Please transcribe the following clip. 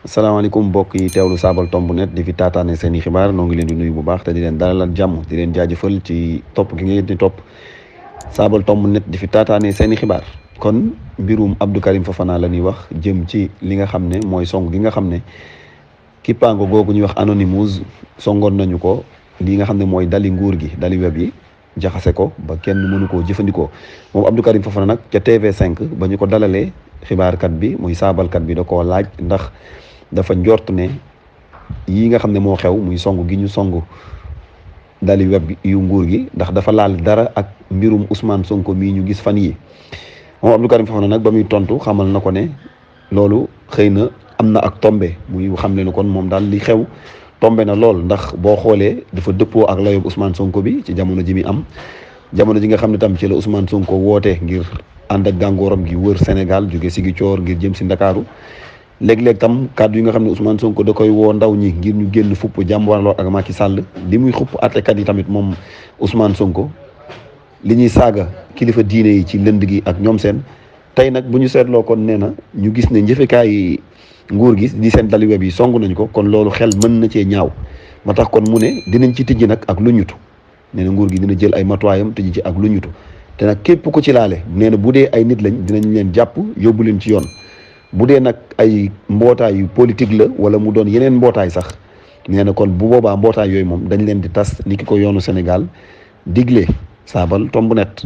salaamaaleykum mbokk yi teewlu saabal tomb net di fi taataane seen i xibaar noo ngi leen di nuyu bu baax te di leen dalal jàmm di leen jaajëfal ci topp gi ngeen di topp saabal tomb net di fi taataane seen i xibaar. kon mbirum Abdou Karim Fofana la ñuy wax jëm ci li nga xam ne mooy song gi nga xam ne kippaango googu ñuy wax Anonymous songoon nañu ko li nga xam ne mooy dali nguur gi dali web yi jaxase ko ba kenn mënu koo jëfandikoo moom Abdou Karim Fofana nag ca TV5 ba ñu ko dalalee xibaarkat bi muy saabalkat bi da koo laaj ndax dafa njort ne yii nga xam ne moo xew muy song gi ñu song dali web yu nguur gi ndax dafa laal dara ak mbirum Ousmane Sonko mii ñu gis fan yi moom Abdou Karim Fofana nag ba muy tontu xamal na ko ne loolu xëy na am na ak tombe muy xam ne kon moom daal li xew tombe na lool ndax boo xoolee dafa dëppoo ak layob Ousmane Sonko bi ci jamono ji mi am jamono ji nga xam ne tam ci la Ousmane Sonko woote ngir ànd ak gàngooram gi wër Sénégal jóge Ziguinchor ngir jëm si Ndakaaru léeg-léeg tam kàddu yi nga xam ne Ousmane Sonko da koy woo ndaw ñi ngir ñu génn fupp jàmbaarloo ak Macky Sall li muy xupp àttekat yi tamit moom Ousmane Sonko li ñuy saaga kilifa diine yi ci lënd gi ak ñoom seen tey nag bu ñu seetloo kon nee na ñu gis ne njëfekaay nguur gi di seen dali web yi song nañ ko kon loolu xel mën na cee ñaaw ma tax kon mu ne dinañ ci tijji nag ak lu ñutu nee na nguur gi dina jël ay matuwaayam tijji ci ak lu ñutu te nag képp ku ci laale nee na bu dee ay nit lañ dinañ leen jàpp yóbbu leen ci yoon bu dee nag ay mbootaayu politique la wala mu doon yeneen mbootaay sax nee na kon bu boobaa mbootaay yooyu moom dañ leen di tas ni ki ko yoonu Sénégal digle saabal tomb net